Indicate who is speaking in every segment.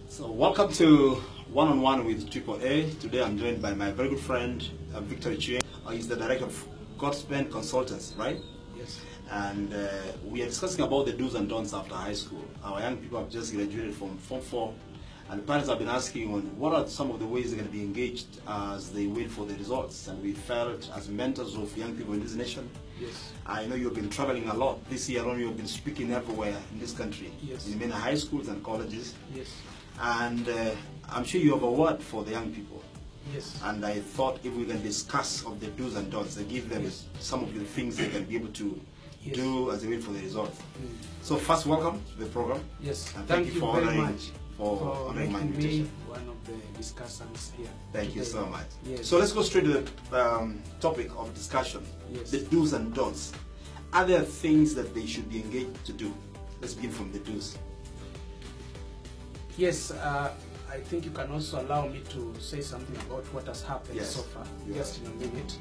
Speaker 1: So welcome to One-on-One with Triple A. Today I'm joined by my very good friend, Victor Ochieng. He's the director of Godspan Consultants, right?
Speaker 2: Yes.
Speaker 1: And we are discussing about the do's and don'ts after high school. Our young people have just graduated from Form 4, and the parents have been asking on what are some of the ways they're going to be engaged as they wait for the results. And we felt as mentors of young people in this nation,
Speaker 2: Yes.
Speaker 1: I know you've been traveling a lot. This year alone you've been speaking everywhere in this country,
Speaker 2: Yes.
Speaker 1: in many high schools and colleges.
Speaker 2: Yes.
Speaker 1: And I'm sure you have a word for the young people.
Speaker 2: Yes.
Speaker 1: And I thought if we can discuss of the do's and don'ts and give them
Speaker 2: Yes.
Speaker 1: some of the things they can be able to
Speaker 2: Yes.
Speaker 1: do as they wait for the results.
Speaker 2: Mm.
Speaker 1: So first, welcome to the program.
Speaker 2: Yes.
Speaker 1: And
Speaker 2: Thank you very
Speaker 1: honoring-
Speaker 2: much
Speaker 1: for honoring my
Speaker 2: making me
Speaker 1: invitation.
Speaker 2: one of the discussants here.
Speaker 1: Thank you
Speaker 2: today.
Speaker 1: so much.
Speaker 2: Yes.
Speaker 1: So let's go straight to the topic of discussion,
Speaker 2: Yes.
Speaker 1: the do's and don'ts. Are there things that they should be engaged to do? Let's begin from the do's.
Speaker 2: Yes. I think you can also allow me to say something about what has happened
Speaker 1: Yes.
Speaker 2: so far,
Speaker 1: Yeah.
Speaker 2: just in a minute.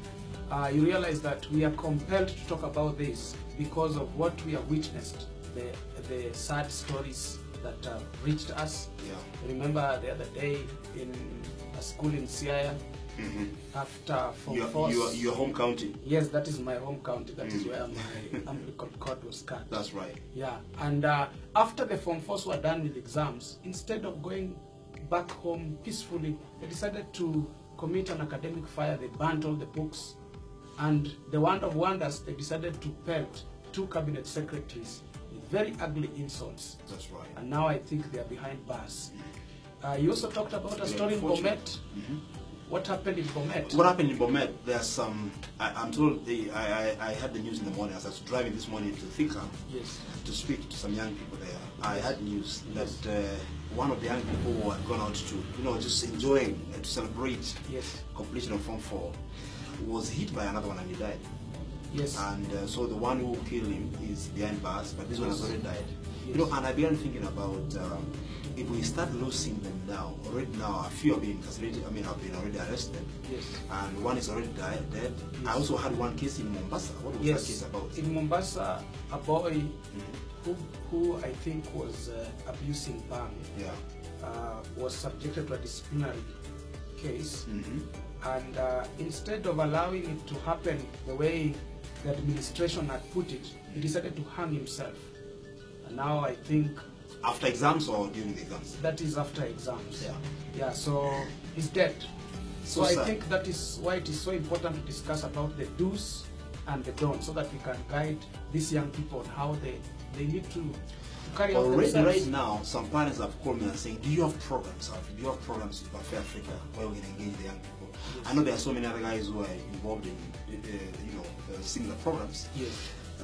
Speaker 2: You realize that we are compelled to talk about this because of what we have witnessed, the sad stories that have reached us.
Speaker 1: Yeah.
Speaker 2: Remember the other day in a school in Siaya, after Form 4.
Speaker 1: Your home county.
Speaker 2: Yes, that is my home county. That is where my umbilical cord was cut.
Speaker 1: That's right.
Speaker 2: Yeah, and after the Form 4s were done with exams, instead of going back home peacefully, they decided to commit an academic fire. They burnt all the books, and the wonder of wonders, they decided to pelt 2 cabinet secretaries with very ugly insults.
Speaker 1: That's right.
Speaker 2: And now I think they are behind bars. You also talked about a story in Bomet. What happened in Bomet?
Speaker 1: What happened in Bomet? There's some. I'm told. I had the news in the morning as I was driving this morning to Thika.
Speaker 2: Yes.
Speaker 1: To speak to some young people there. I had news that one of the young people who had gone out to, just enjoying to celebrate
Speaker 2: Yes.
Speaker 1: completion of Form 4 was hit by another one and he died.
Speaker 2: Yes.
Speaker 1: And so the one who killed him is behind bars, but this one has already died.
Speaker 2: Yes.
Speaker 1: And I began thinking about if we start losing them now, already now a few have been incarcerated, have been already arrested.
Speaker 2: Yes.
Speaker 1: And one is already dead.
Speaker 2: Yes.
Speaker 1: I also had one case in Mombasa. What was that case about?
Speaker 2: In Mombasa, a boy who I think was abusing Bang
Speaker 1: Yeah.
Speaker 2: was subjected to a disciplinary case.
Speaker 1: Mm-hmm.
Speaker 2: And instead of allowing it to happen the way the administration had put it, he decided to hang himself. And now I think
Speaker 1: After exams or during the exams?
Speaker 2: that is after exams.
Speaker 1: Yeah.
Speaker 2: Yeah, so he's dead. So
Speaker 1: So
Speaker 2: I
Speaker 1: sad.
Speaker 2: think that is why it is so important to discuss about the do's and the don'ts, so that we can guide these young people on how they need to carry out
Speaker 1: Already
Speaker 2: themselves.
Speaker 1: right now, some parents have called me and saying, do you have programs, Alfred? Do you have programs in Fair Africa where we can engage the young people?
Speaker 2: Yes.
Speaker 1: I know there are so many other guys who are involved in similar programs.
Speaker 2: Yes.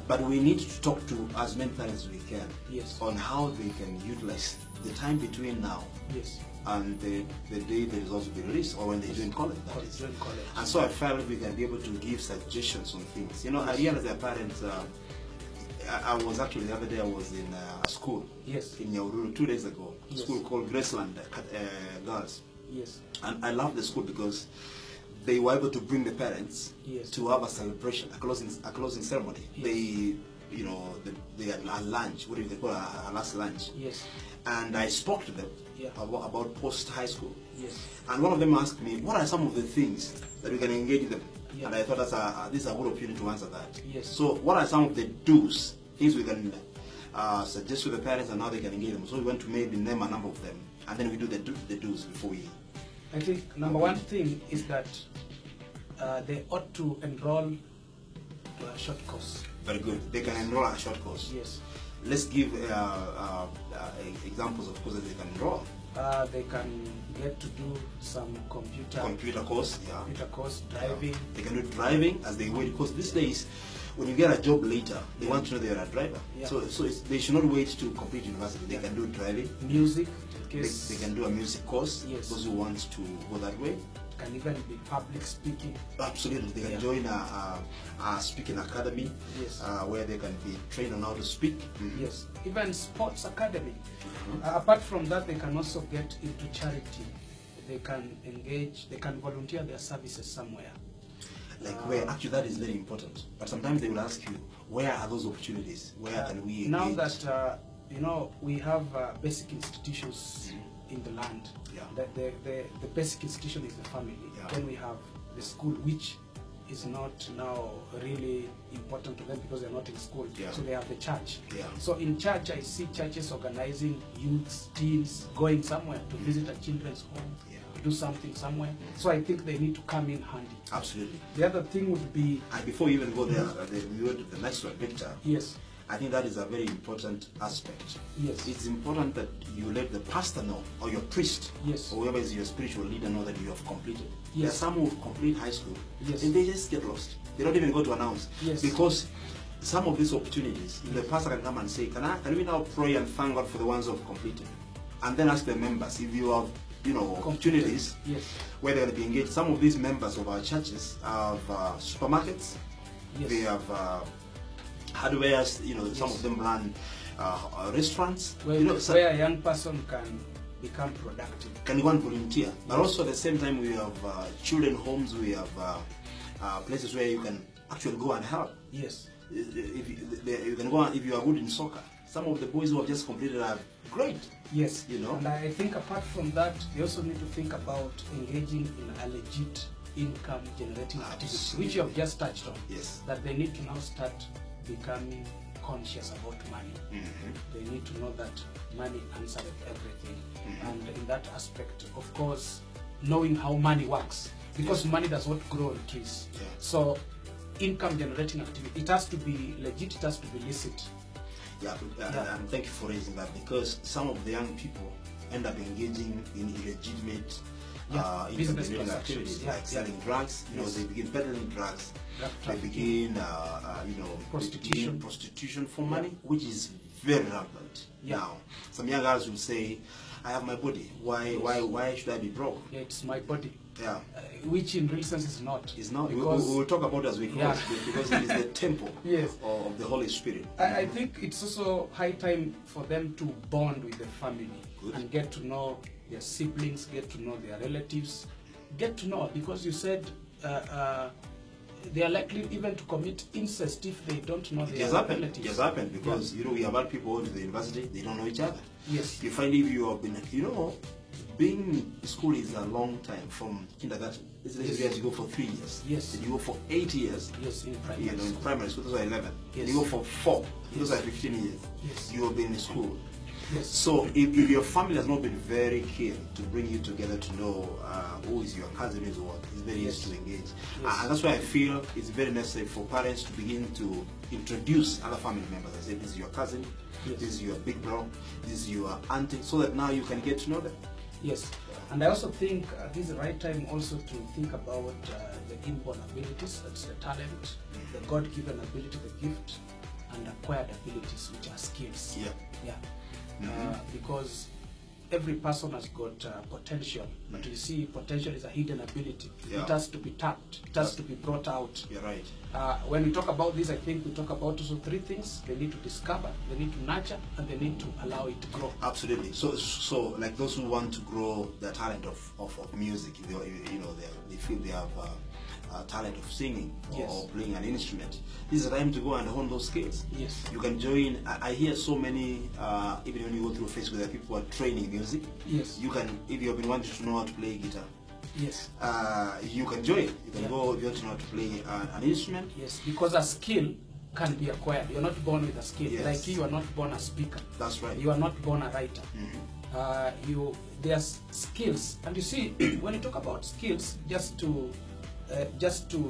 Speaker 1: But we need to talk to as many parents as we can
Speaker 2: Yes.
Speaker 1: on how they can utilize the time between now
Speaker 2: Yes.
Speaker 1: and the day the results will be released, or when they join college, that is.
Speaker 2: During college.
Speaker 1: And so I felt we can be able to give suggestions on things. I realized that parents, I was actually, the other day I was in a school
Speaker 2: Yes.
Speaker 1: in Yaururu 2 days ago, a
Speaker 2: Yes.
Speaker 1: school called Graceland Girls.
Speaker 2: Yes.
Speaker 1: And I love the school because they were able to bring the parents
Speaker 2: Yes.
Speaker 1: to have a celebration, a closing ceremony.
Speaker 2: Yes.
Speaker 1: They had a lunch, what do they call a last lunch?
Speaker 2: Yes.
Speaker 1: And I spoke to them
Speaker 2: Yeah.
Speaker 1: about post-high school.
Speaker 2: Yes.
Speaker 1: And one of them asked me, what are some of the things that we can engage them?
Speaker 2: Yeah.
Speaker 1: And I thought this is a good opportunity to answer that.
Speaker 2: Yes.
Speaker 1: So what are some of the do's, things we can suggest to the parents and how they can engage them? So we want to maybe name a number of them, and then we do the do's before we...
Speaker 2: I think number one thing is that they ought to enroll to a short course.
Speaker 1: Very good. They can enroll a short course.
Speaker 2: Yes.
Speaker 1: Let's give examples of courses they can enroll.
Speaker 2: They can get to do some
Speaker 1: Computer course, yeah.
Speaker 2: computer course, driving.
Speaker 1: They can do driving as they wait, because these days, when you get a job later, they want to know they're a driver.
Speaker 2: Yeah.
Speaker 1: So they should not wait to complete university. They can do driving.
Speaker 2: Music, in
Speaker 1: They
Speaker 2: case
Speaker 1: can do a music course.
Speaker 2: Yes.
Speaker 1: Those who want to go that way.
Speaker 2: can even be public speaking.
Speaker 1: Absolutely, they can
Speaker 2: Yeah.
Speaker 1: join a speaking academy.
Speaker 2: Yes.
Speaker 1: Where they can be trained on how to speak.
Speaker 2: Yes, even sports academy. Apart from that, they can also get into charity. They can engage, they can volunteer their services somewhere.
Speaker 1: Like where, actually that is very important. But sometimes they will ask you, where are those opportunities? Where can we engage?
Speaker 2: Now that, we have basic institutions in the land.
Speaker 1: Yeah.
Speaker 2: The basic institution is the family.
Speaker 1: Yeah.
Speaker 2: Then we have the school, which is not now really important to them because they're not in school.
Speaker 1: Yeah.
Speaker 2: So they have the church.
Speaker 1: Yeah.
Speaker 2: So in church, I see churches organizing youths, teens, going somewhere to visit a children's home, do something somewhere. So I think they need to come in handy.
Speaker 1: Absolutely.
Speaker 2: The other thing would be...
Speaker 1: And before you even go there, we go to the next one, Victor.
Speaker 2: Yes.
Speaker 1: I think that is a very important aspect.
Speaker 2: Yes.
Speaker 1: It's important that you let the pastor know, or your priest,
Speaker 2: yes,
Speaker 1: or whoever is your spiritual leader, know that you have completed.
Speaker 2: Yes.
Speaker 1: There are some who complete high school,
Speaker 2: yes,
Speaker 1: and they just get lost. They don't even go to announce.
Speaker 2: Yes.
Speaker 1: Because some of these opportunities, the pastor can come and say, can we now pray and thank God for the ones who have completed? And then ask the members, if you have, opportunities,
Speaker 2: yes,
Speaker 1: where they're going to be engaged. Some of these members of our churches have supermarkets,
Speaker 2: yes,
Speaker 1: they have hardwares,
Speaker 2: yes,
Speaker 1: some of them run restaurants.
Speaker 2: Where a young person can become productive.
Speaker 1: Can go and volunteer. But also at the same time, we have children homes, we have places where you can actually go and help.
Speaker 2: Yes.
Speaker 1: You can go, if you are good in soccer. Some of the boys who have just completed are great.
Speaker 2: Yes. And I think apart from that, they also need to think about engaging in a legit income generating activity, which you have just touched on.
Speaker 1: Yes.
Speaker 2: That they need to now start becoming conscious about money. Mm-hmm. They need to know that money answers everything. Mm-hmm. And in that aspect, of course, knowing how money works, because money does not grow on trees. Yeah. So income generating activity, it has to be legit, it has to be licit.
Speaker 1: Yeah, and thank you for raising that, because some of the young people end up engaging in illegitimate
Speaker 2: business
Speaker 1: activities, like selling drugs. They begin peddling drugs. They begin, prostitution for money, which is very rampant now. Some young girls will say, "I have my body. Why should I be broke?"
Speaker 2: Yeah, it's my body.
Speaker 1: Yeah,
Speaker 2: which in real sense is not.
Speaker 1: It's not. We will talk about it as we cross, because it is the temple
Speaker 2: yes,
Speaker 1: of the Holy Spirit.
Speaker 2: I think it's also high time for them to bond with the family. Good. And get to know their siblings, get to know their relatives, get to know, because you said they are likely even to commit incest if they don't know their relatives.
Speaker 1: It has happened, because we have had people go to the university, they don't know each other.
Speaker 2: Yes.
Speaker 1: You find if you have been, being in school is a long time, from kindergarten. You go for 3 years.
Speaker 2: Yes.
Speaker 1: And you go for 8 years.
Speaker 2: Yes, in primary school.
Speaker 1: In primary school, those are 11.
Speaker 2: Yes.
Speaker 1: And you go for 4.
Speaker 2: Yes.
Speaker 1: Those are 15 years.
Speaker 2: Yes.
Speaker 1: You have been in school.
Speaker 2: Yes.
Speaker 1: So if your family has not been very keen to bring you together to know who is your cousin, is what, it's very easy to engage. Yes. And that's why I feel it's very necessary for parents to begin to introduce other family members. I say, this is your cousin, yes, this is your big bro, this is your auntie, so that now you can get to know them.
Speaker 2: Yes. And I also think this is the right time also to think about the inborn abilities, that's the talent, the God-given ability, the gift, and acquired abilities, which are skills.
Speaker 1: Yeah.
Speaker 2: Yeah. Because every person has got potential, but you see, potential is a hidden ability. Yeah. It has to be tapped, it has to be brought out.
Speaker 1: You're right.
Speaker 2: When we talk about this, I think we talk about also 3 things. They need to discover, they need to nurture, and they need to allow it to grow.
Speaker 1: Absolutely. So like those who want to grow their talent of music, they feel they have talent of singing,
Speaker 2: yes,
Speaker 1: or playing an instrument, this is the time to go and hone those skills.
Speaker 2: Yes.
Speaker 1: You can join. I hear so many, even when you go through Facebook, there are people who are training music.
Speaker 2: Yes.
Speaker 1: You can, if you have been wanting to know how to play guitar,
Speaker 2: yes,
Speaker 1: you can join. You can go if you want to know how to play an instrument.
Speaker 2: Yes, because a skill can be acquired. You're not born with a skill.
Speaker 1: Yes.
Speaker 2: Like you are not born a speaker.
Speaker 1: That's right.
Speaker 2: You are not born a writer.
Speaker 1: Mm-hmm.
Speaker 2: There's skills, and you see, when you talk about skills, just to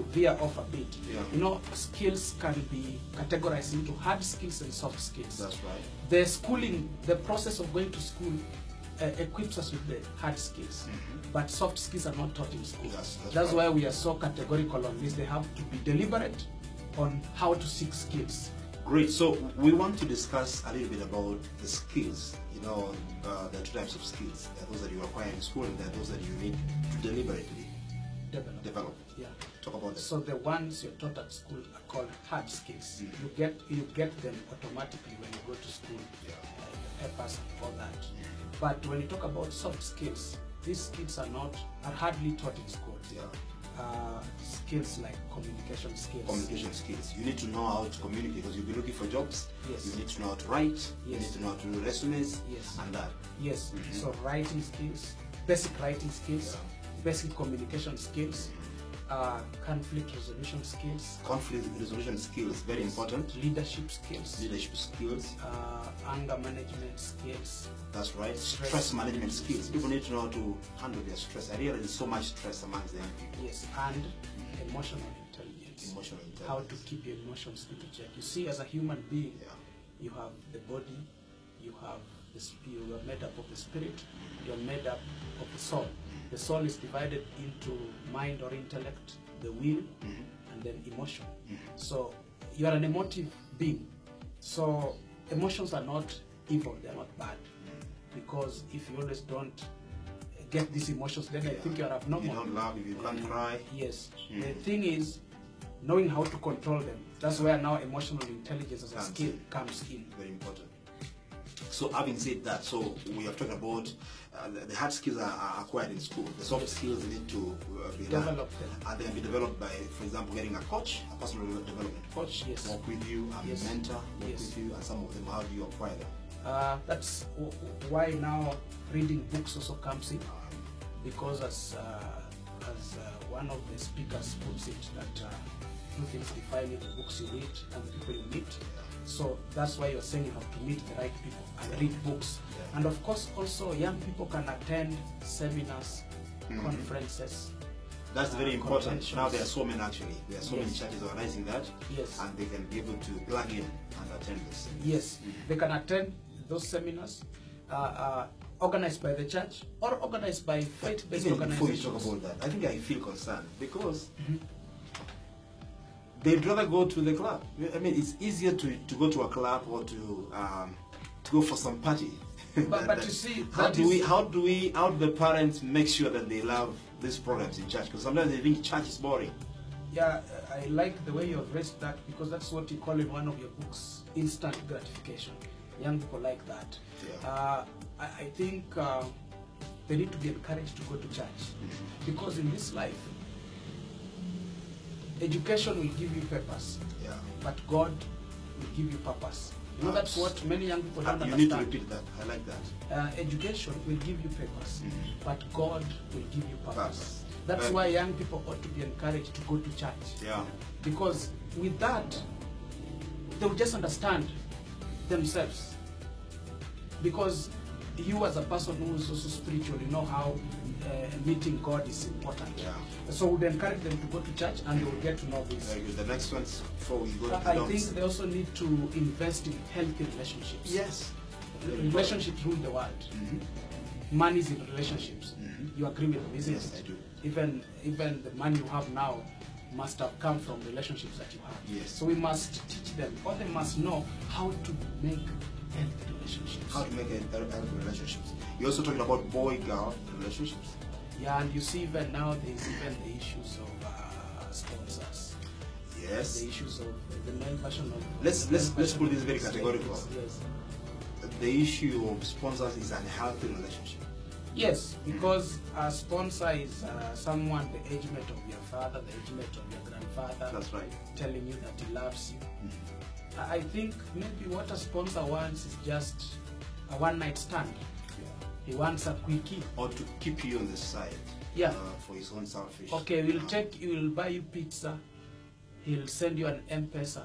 Speaker 2: veer off a bit, skills can be categorized into hard skills and soft skills.
Speaker 1: That's right.
Speaker 2: The schooling, the process of going to school equips us with the hard skills, but soft skills are not taught in school. That's right. Why we are so categorical on this. They have to be deliberate on how to seek skills.
Speaker 1: Great. So we want to discuss a little bit about the skills. There are 2 types of skills. There are those that you acquire in school, and there are those that you need to deliberately develop.
Speaker 2: Yeah.
Speaker 1: Talk about that.
Speaker 2: So the ones you're taught at school are called hard skills. You get them automatically when you go to school. Papers and all that. But when you talk about soft skills, these skills are hardly taught in school. skills like communication skills.
Speaker 1: Communication skills. You need to know how to communicate because you'll be looking for jobs.
Speaker 2: Yes.
Speaker 1: You need to know how to write.
Speaker 2: Yes.
Speaker 1: You need to know how to do resumes.
Speaker 2: Yes.
Speaker 1: And that.
Speaker 2: Yes. So writing skills, basic writing skills, basic communication skills, conflict resolution skills.
Speaker 1: Conflict resolution skills, very important.
Speaker 2: Leadership skills.
Speaker 1: Leadership skills.
Speaker 2: Anger management skills.
Speaker 1: That's right. Stress management skills. People need to know how to handle their stress. I realize there's so much stress amongst the young people.
Speaker 2: Yes, and emotional intelligence.
Speaker 1: Emotional intelligence.
Speaker 2: How to keep your emotions into check. You see, as a human being, you have the body, you have you are made up of the spirit, you are made up of the soul. The soul is divided into mind or intellect, the will, and then emotion. So you are an emotive being. So emotions are not evil, they are not bad. Because if you always don't get these emotions, then I think you are abnormal.
Speaker 1: You don't laugh, if you can't cry.
Speaker 2: Yes. The thing is knowing how to control them. That's where now emotional intelligence as a skill comes in.
Speaker 1: Very important. So having said that, so we have talked about the hard skills are acquired in school. The soft skills need to be
Speaker 2: developed.
Speaker 1: And they can be developed by, for example, getting a coach, a personal development
Speaker 2: coach. Yes.
Speaker 1: Work with you, a mentor, work with you, and some of them, how do you acquire them?
Speaker 2: That's why now reading books also comes in, because as one of the speakers puts it, that two things define it: the books you read and the people you meet. So that's why you're saying you have to meet the right people and read books. And of course, also young people can attend seminars, conferences.
Speaker 1: That's very important. Now there are so many actually. There are so many churches organizing that.
Speaker 2: Yes.
Speaker 1: And they can be able to plug in and attend this.
Speaker 2: Yes. They can attend those seminars organized by the church or organized by faith-based organizations.
Speaker 1: Before you talk about that, I think I feel concerned because they'd rather go to the club. I mean, it's easier to go to a club or to go for some party.
Speaker 2: But you see,
Speaker 1: how do the parents make sure that they love these programs in church? Because sometimes they think church is boring.
Speaker 2: Yeah, I like the way you have raised that, because that's what you call in one of your books, instant gratification. Young people like that. Yeah. I think they need to be encouraged to go to church, because in this life, education will give you purpose, but God will give you purpose. You know, that's what many young people don't understand.
Speaker 1: You need to repeat that. I like that.
Speaker 2: Education will give you purpose, but God will give you purpose. That's why young people ought to be encouraged to go to church.
Speaker 1: Yeah.
Speaker 2: Because with that, they will just understand themselves. Because you as a person who is also spiritual, you know how meeting God is important. Yeah. So we encourage them to go to church and they will get to know this.
Speaker 1: Very good. The next one, before we go to the
Speaker 2: I think they also need to invest in healthy relationships.
Speaker 1: Yes.
Speaker 2: Relationships rule the world. Money is in relationships. You agree with me, isn't it?
Speaker 1: Yes, I do.
Speaker 2: Even the money you have now must have come from relationships that you have.
Speaker 1: Yes.
Speaker 2: So we must teach them, or they must know how to make healthy relationships.
Speaker 1: How to make healthy relationships. You're also talking about boy-girl relationships.
Speaker 2: Yeah, and you see even now there's even the issues of sponsors.
Speaker 1: Yes.
Speaker 2: The issues of the male version of...
Speaker 1: Let's put this very categorical.
Speaker 2: Yes.
Speaker 1: The issue of sponsors is an unhealthy relationship.
Speaker 2: Yes, because a sponsor is someone the age mate of your father, the age mate of your grandfather.
Speaker 1: That's right.
Speaker 2: Telling you that he loves you. I think maybe what a sponsor wants is just a one-night stand. He wants a quickie.
Speaker 1: Or to keep you on the side.
Speaker 2: Yeah.
Speaker 1: For his own selfish.
Speaker 2: Okay, he'll buy you pizza. He'll send you an M-Pesa.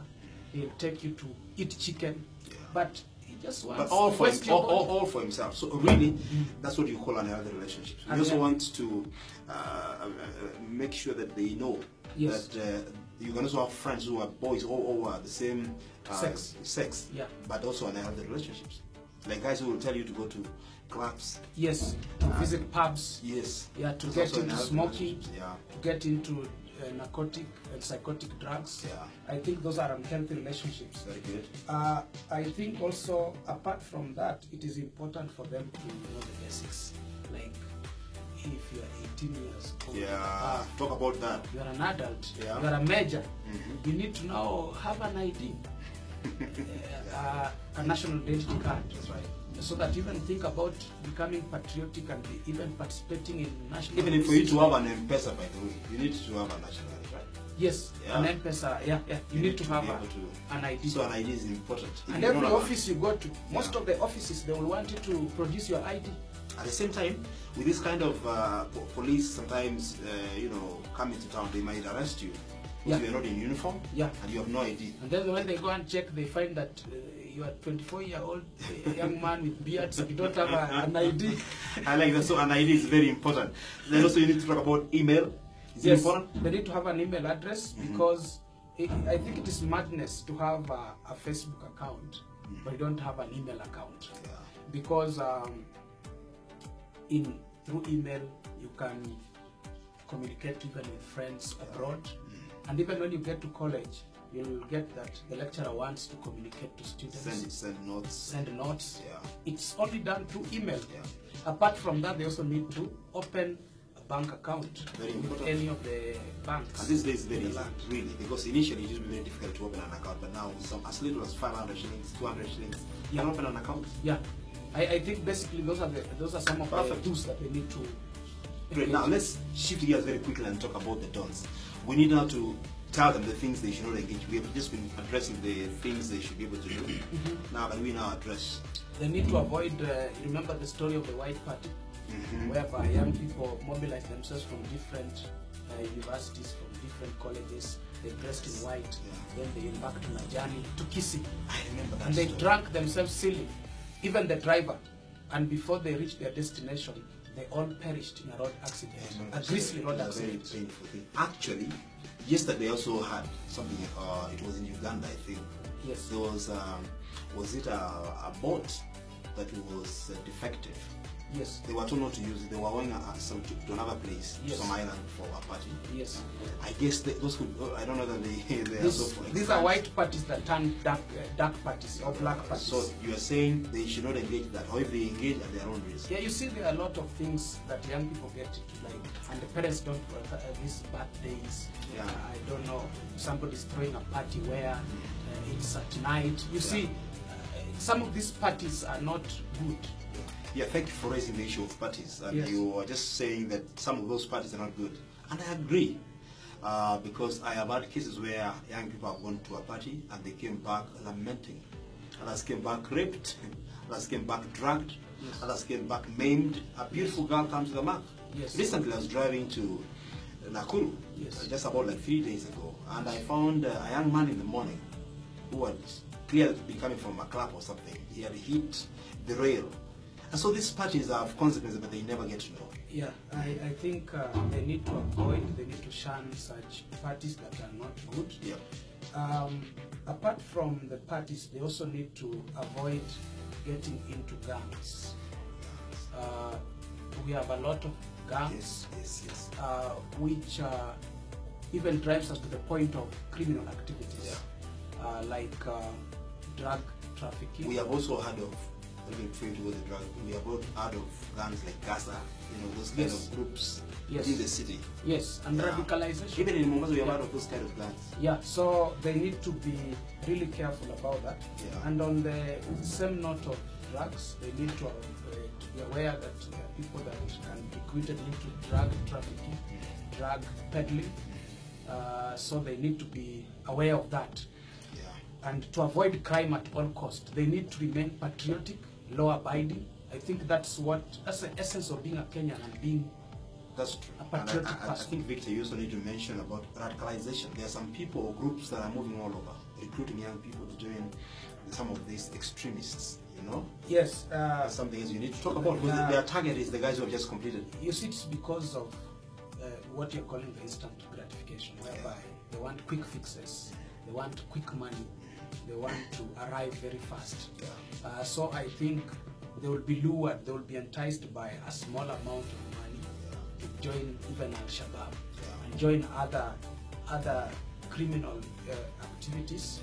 Speaker 2: He'll take you to eat chicken. Yeah. But he just wants...
Speaker 1: But all for himself. So really, that's what you call unhealthy relationships. He also wants to make sure that they know that you can also have friends who are boys or are the same sex, but also unhealthy relationships. Like guys who will tell you to go to clubs.
Speaker 2: Yes, to visit pubs.
Speaker 1: Yes.
Speaker 2: Yeah, to get into smoking. Yeah. To get into narcotic and psychotic drugs.
Speaker 1: Yeah. I
Speaker 2: think those are unhealthy relationships.
Speaker 1: Very good.
Speaker 2: I think also, apart from that, it is important for them to know the basics. Like, if you are 18 years old.
Speaker 1: Yeah. Talk about that.
Speaker 2: You are an adult. Yeah. You are a major. You need to now have an ID. A national identity card.
Speaker 1: That's right.
Speaker 2: so that even think about becoming patriotic and even participating in national.
Speaker 1: Even for you to have an M-Pesa, by the way, you need to have a national ID, right?
Speaker 2: Yes,
Speaker 1: Yeah.
Speaker 2: an M-Pesa, yeah. You need to have an ID.
Speaker 1: So an ID is important.
Speaker 2: And every office you go to, most of the offices, they will want you to produce your ID.
Speaker 1: At the same time, with this kind of police, sometimes, coming to town, they might arrest you because you're not in uniform and you have no ID.
Speaker 2: And then when they go and check, they find that you are 24-year-old young man with beards, you don't have an ID.
Speaker 1: I like that. So an ID is very important. Then also you need to talk about email. Is it important?
Speaker 2: They need to have an email address because I think it is madness to have a Facebook account but you don't have an email account.
Speaker 1: Yeah.
Speaker 2: Because through email you can communicate even with friends abroad, and even when you get to college you'll get that the lecturer wants to communicate to students. Send notes.
Speaker 1: Yeah.
Speaker 2: It's only done through email.
Speaker 1: Yeah.
Speaker 2: Apart from that, they also need to open a bank account with any of the banks.
Speaker 1: And these days, very easy, really, because initially it used to be very difficult to open an account, but now with as little as 500 shillings, 200 shillings, you can open an account.
Speaker 2: Yeah, I think basically those are some of the tools that they need to.
Speaker 1: Great. Now let's shift gears very quickly and talk about the don'ts. We need now to tell them the things they should not engage. We have just been addressing the things they should be able to do. Now, can we now address?
Speaker 2: They need to avoid. Remember the story of the White Party, whereby young people mobilize themselves from different universities, from different colleges. They dressed in white. Then they embarked on a journey to Kisii.
Speaker 1: I remember that.
Speaker 2: And they drank themselves silly, even the driver. And before they reached their destination, they all perished in a road accident, a grisly road accident.
Speaker 1: Very painful thing. Actually, yesterday I also had something. It was in Uganda, I think.
Speaker 2: Yes.
Speaker 1: There was it a boat that was defective?
Speaker 2: Yes.
Speaker 1: They were told not to use it. They were going to another place, to some island for a party.
Speaker 2: Yes.
Speaker 1: I guess those could. I don't know that they are so.
Speaker 2: These are white parties that turn dark parties or black parties.
Speaker 1: So you are saying they should not engage that, or if they engage at their own risk.
Speaker 2: Yeah, you see, there are a lot of things that young people get to like, and the parents don't. These birthdays.
Speaker 1: Yeah.
Speaker 2: I don't know. Somebody's throwing a party where it's at night. You see, some of these parties are not good.
Speaker 1: Yeah, thank you for raising the issue of parties. And you are just saying that some of those parties are not good. And I agree. Because I have had cases where young people have gone to a party and they came back lamenting. Others came back raped. Others came back drugged. Others came back maimed. A beautiful girl comes to the mark. Recently I was driving to Nakuru, just about like 3 days ago. And I found a young man in the morning who had clearly been coming from a club or something. He had hit the rail. And so these parties have consequences, but they never get to know.
Speaker 2: Yeah, I think they need to avoid, they need to shun such parties that are not good.
Speaker 1: Yeah.
Speaker 2: Apart from the parties, they also need to avoid getting into gangs. We have a lot of gangs, which even drives us to the point of criminal activities, like drug trafficking.
Speaker 1: We have also heard of. We have both heard of gangs like Gaza, those kind of groups in the city.
Speaker 2: Yes, and radicalization.
Speaker 1: Even in Mombasa, we have heard of those kind of gangs.
Speaker 2: Yeah, so they need to be really careful about that.
Speaker 1: Yeah.
Speaker 2: And on the same note of drugs, they need to be aware that people that can be equated into drug trafficking, drug peddling, so they need to be aware of that. Yeah. And to avoid crime at all costs, they need to remain patriotic, law-abiding. I think that's the essence of being a Kenyan and being a patriotic person.
Speaker 1: I think, Victor, you also need to mention about radicalization. There are some people or groups that are moving all over, recruiting young people to join some of these extremists,
Speaker 2: Yes.
Speaker 1: That's something else you need to talk about, because their target is the guys who have just completed.
Speaker 2: You see, it's because of what you're calling the instant gratification, whereby they want quick fixes, they want quick money, they want to arrive very fast. So I think they will be lured, they will be enticed by a small amount of money to join even Al-Shabaab and join other criminal activities,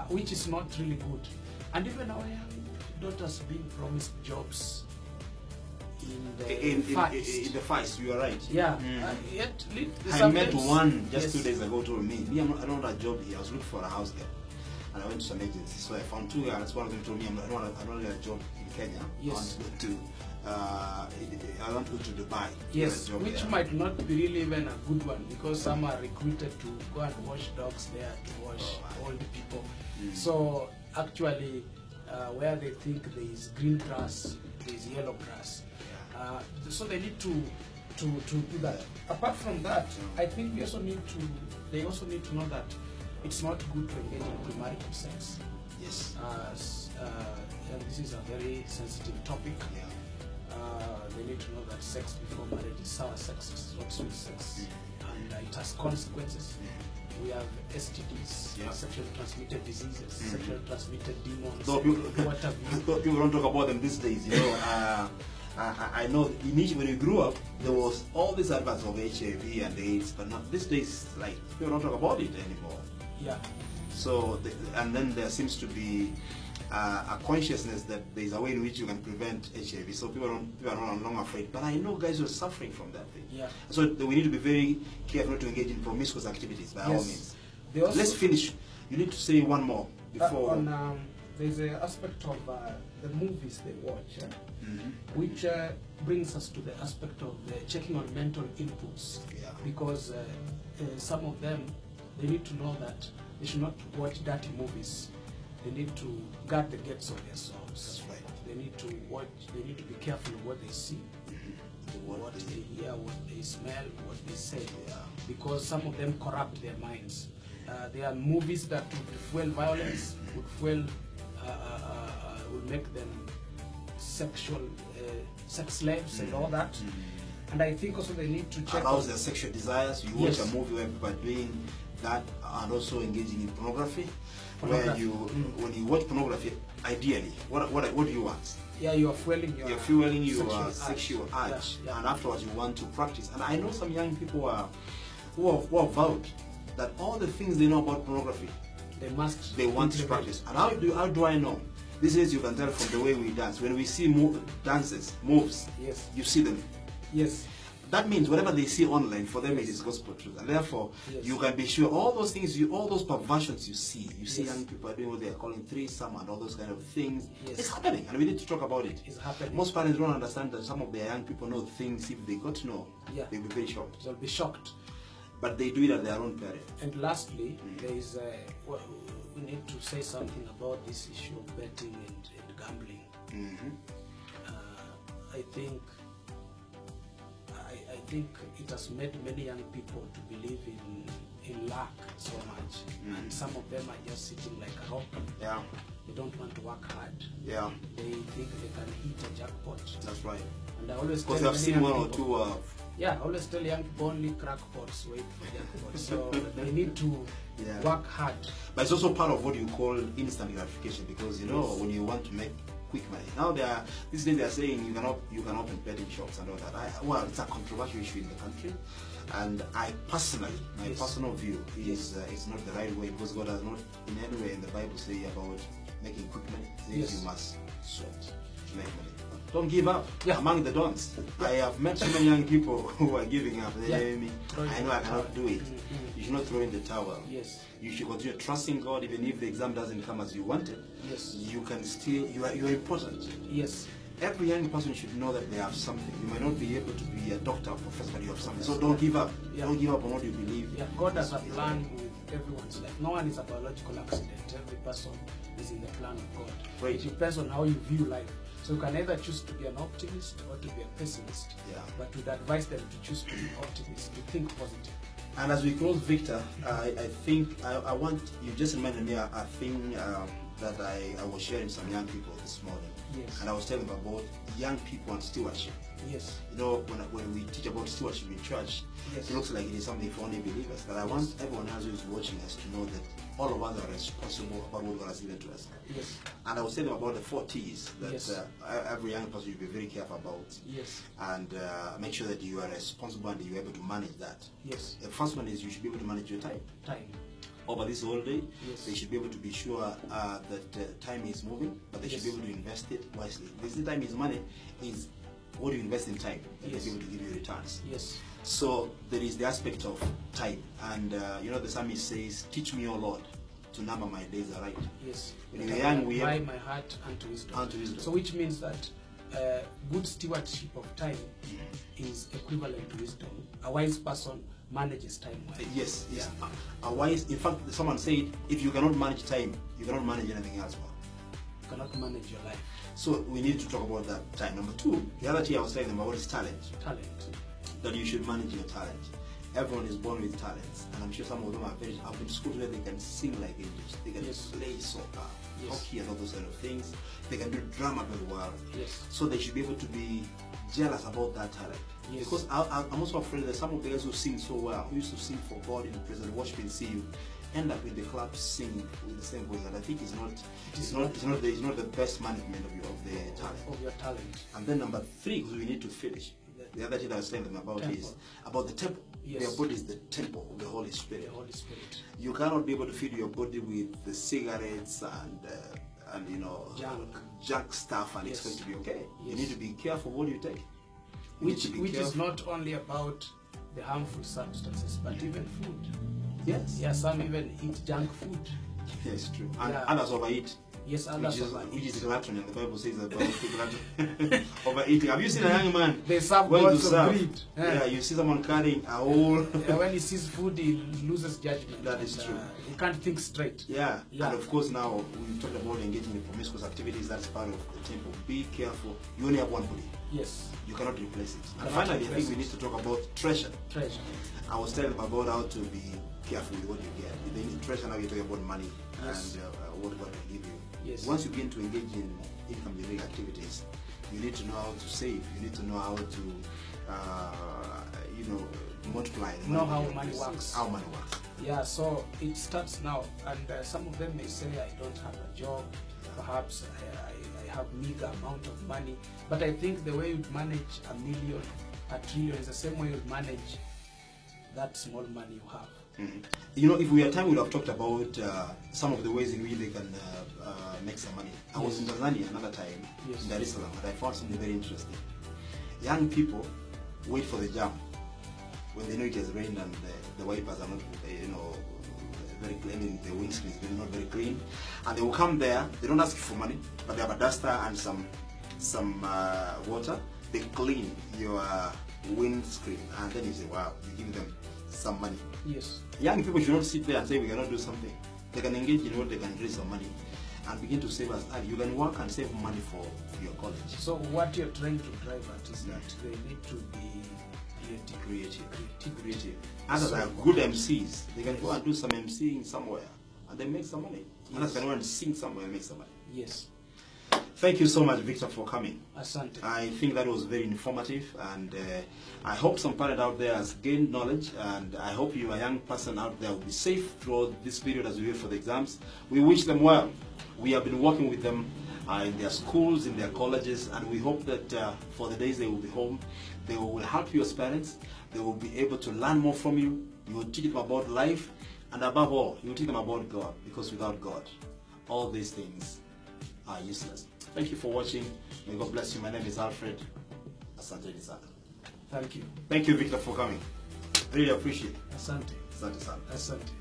Speaker 2: which is not really good. And even our young daughters being promised jobs in the feist. You are right.
Speaker 1: Yeah. I met one just 2 days ago told me, I don't want a job here. I was looking for a house there. And I went to some agency, so I found two guys. One of them told me, I don't want a job in Kenya.
Speaker 2: Yes.
Speaker 1: I want to go to Dubai.
Speaker 2: Yes, which might not be really even a good one, because some are recruited to go and wash dogs there, to wash old people. So actually, where they think there is green grass, there is yellow grass. So they need to do that. Apart from that, I think they also need to know that it's not good to engage in premarital sex.
Speaker 1: Yes.
Speaker 2: And this is a very sensitive topic. They need to know that sex before marriage is sour sex, it's not sweet sex, and it has consequences. We have STDs, sexually transmitted diseases, sexually transmitted demons.
Speaker 1: No, people don't talk about them these days. You know, I know initially when we grew up, there was all these adverts of HIV and AIDS, but not these days. Like people don't talk about it anymore.
Speaker 2: Yeah.
Speaker 1: So and then there seems to be a consciousness that there is a way in which you can prevent HIV. So people are not long afraid. But I know guys who are suffering from that thing.
Speaker 2: Yeah.
Speaker 1: So we need to be very careful not to engage in promiscuous activities by all means. Let's finish. You need to say one more before.
Speaker 2: There's an aspect of the movies they watch, which brings us to the aspect of checking on mental inputs.
Speaker 1: Yeah.
Speaker 2: Because some of them, they need to know that they should not watch dirty movies. They need to guard the gates of their souls.
Speaker 1: That's right.
Speaker 2: They need to watch. They need to be careful of what they see, what they hear, what they smell, what they say, because some of them corrupt their minds. There are movies that would fuel violence, would make them sex slaves and all that. And I think also they need to check.
Speaker 1: Arouse their sexual desires. You watch a movie where people are doing that and also engaging in pornography. Where when you watch pornography, ideally, what do you want?
Speaker 2: Yeah, you are fueling your
Speaker 1: sexual urge, and afterwards you want to practice. And I know some young people who have vowed that all the things they know about pornography, they want to practice. And how do I know? This is, you can tell from the way we dance. When we see moves, you see them.
Speaker 2: Yes.
Speaker 1: That means whatever they see online, for them it is gospel truth. And therefore, you can be sure all those things, all those perversions you see young people are doing what they are calling threesome and all those kind of things. It's happening, and we need to talk about it.
Speaker 2: It's happening.
Speaker 1: Most parents don't understand that some of their young people know things. If they got to know, they'll be very shocked.
Speaker 2: They'll be shocked.
Speaker 1: But they do it at their own peril.
Speaker 2: And lastly, there is we need to say something about this issue of betting and gambling. I think it has made many young people to believe in luck so much, and some of them are just sitting like a rock.
Speaker 1: Yeah.
Speaker 2: They don't want to work hard.
Speaker 1: Yeah.
Speaker 2: They think they can hit a jackpot.
Speaker 1: That's right.
Speaker 2: And I always
Speaker 1: because I've seen one or two.
Speaker 2: I always tell young people only crackpots wait for jackpots. So they need to work hard.
Speaker 1: But it's also part of what you call instant gratification, because you know when you want to make quick money. Now these days they are saying you can open betting shops and all that. Well, it's a controversial issue in the country, and I personally, my personal view is it's not the right way, because God does not in any way in the Bible say about making quick money. It says you must sweat to make money. Don't give up. Among the dons, I have met so many young people who are giving up. They tell me, I know I cannot do it. You should not throw in the towel. You should continue trusting God, even if the exam doesn't come as you wanted. You can still, you are important. Every young person should know that they have something. You might not be able to be a doctor or professor, but you have something. So don't give up. Don't give up on what you believe.
Speaker 2: God has a plan with everyone's life. No one is a biological accident. Every person is in the plan of God. It depends on how you view life. So you can either choose to be an optimist or to be a pessimist. But we'd advise them to choose to be optimist, to think positive.
Speaker 1: And as we close, Victor, I think I want, you just reminded me a thing that I was sharing with some young people this morning. And I was telling them about young people and stewardship. You know, when we teach about stewardship in church, it looks like it is something for only believers. But I want everyone else who is watching us to know that all of us are responsible about what God has given to us. And I was telling them about the 4 T's that every young person should be very careful about. And make sure that you are responsible and you are able to manage that. The first one is you should be able to manage your time. Over this whole day, they should be able to be sure that time is moving, but they should be able to invest it wisely. This time is money, is what you invest in time, and they'll be able to give you returns. So there is the aspect of time, and you know the psalmist says, "Teach me, O Lord, to number my days aright.
Speaker 2: Yes.
Speaker 1: When you're young, we
Speaker 2: apply my heart unto wisdom.
Speaker 1: Unto wisdom.
Speaker 2: So which means that good stewardship of time is equivalent to wisdom. A wise person manages time well.
Speaker 1: Yes, yes.
Speaker 2: Yeah.
Speaker 1: A wise, in fact, someone said, if you cannot manage time, you cannot manage anything else well.
Speaker 2: You cannot manage your life.
Speaker 1: So we need to talk about that time. Number two, the other thing I was telling them about is talent.
Speaker 2: Talent.
Speaker 1: That you should manage your talent. Everyone is born with talents, and I'm sure some of them are very. I've been to school where they can sing like angels. They can play soccer, hockey, and all those kind of things. They can do drama very well.
Speaker 2: Yes.
Speaker 1: So they should be able to be jealous about that talent.
Speaker 2: Yes.
Speaker 1: Because I'm also afraid that some of the guys who sing so well, who used to sing for God in the prison, watch me and see you, end up in the club singing with the same voice. And I think it's not the best management of the talent.
Speaker 2: Of your talent.
Speaker 1: And then number three, because we need to finish. The other thing I was telling them about is about the temple.
Speaker 2: Yes.
Speaker 1: Your body is the temple of the Holy Spirit.
Speaker 2: The Holy Spirit.
Speaker 1: You cannot be able to feed your body with the cigarettes and you know junk stuff and expect to be okay.
Speaker 2: Yes.
Speaker 1: You need to be careful what you take.
Speaker 2: Which is not only about the harmful substances, but even food.
Speaker 1: Yes.
Speaker 2: Yeah, some even eat junk food.
Speaker 1: Yes, true. And others overeat.
Speaker 2: Yes, others overeat.
Speaker 1: Which is gluttony, and the Bible says about gluttony. Overeating. Have you seen a young man?
Speaker 2: They serve gods of greed.
Speaker 1: Yeah, you see someone carrying a whole...
Speaker 2: When he sees food, he loses judgment.
Speaker 1: That is true.
Speaker 2: He can't think straight.
Speaker 1: Yeah, and of course now we talked about engaging in promiscuous activities. That's part of the temple. Be careful. You only have one body.
Speaker 2: Yes.
Speaker 1: You cannot replace it. And finally, I think we need to talk about treasure.
Speaker 2: Treasure.
Speaker 1: I was telling them about how to be careful with what you get. In treasure now you're talking about money and what God can give you.
Speaker 2: Yes.
Speaker 1: Once you begin to engage in income-generating activities, you need to know how to save. You need to know how to, multiply.
Speaker 2: Know how money works.
Speaker 1: How money works.
Speaker 2: Yeah, so it starts now, and some of them may say, I don't have a job, perhaps I have meager amount of money, but I think the way you'd manage $1 million, $1 trillion is the same way you'd manage that small money you have.
Speaker 1: Mm-hmm. You know, if we had time, we would have talked about some of the ways in which they can make some money. I was in Tanzania another time, in Dar es Salaam, and I found something very interesting. Young people wait for the jam when they know it has rained and the wipers are not, very clean, the windscreen is not very clean, and they will come there. They don't ask you for money, but they have a duster and some water. They clean your windscreen, and then you say, wow, you give them some money.
Speaker 2: Yes.
Speaker 1: Young people should not sit there and say we cannot do something. They can engage in what they can raise some money and begin to save us. You can work and save money for your college.
Speaker 2: So what you're trying to drive at is that they need to be creative.
Speaker 1: Others are good MCs. They can go and do some MCing somewhere and they make some money. Others can go and sing somewhere and make some money.
Speaker 2: Yes.
Speaker 1: Thank you so much, Victor, for coming.
Speaker 2: Asante.
Speaker 1: I think that was very informative, and I hope some parent out there has gained knowledge, and I hope you, a young person out there, will be safe throughout this period as we wait for the exams. We wish them well. We have been working with them in their schools, in their colleges, and we hope that for the days they will be home, they will help you as parents. They will be able to learn more from you. You will teach them about life, and above all, you will teach them about God, because without God, all these things are useless. Thank you for watching. May God bless you. My name is Alfred. Asante sana.
Speaker 2: Thank you.
Speaker 1: Thank you, Victor, for coming. Really appreciate it.
Speaker 2: Asante.
Speaker 1: Asante sana.
Speaker 2: Asante.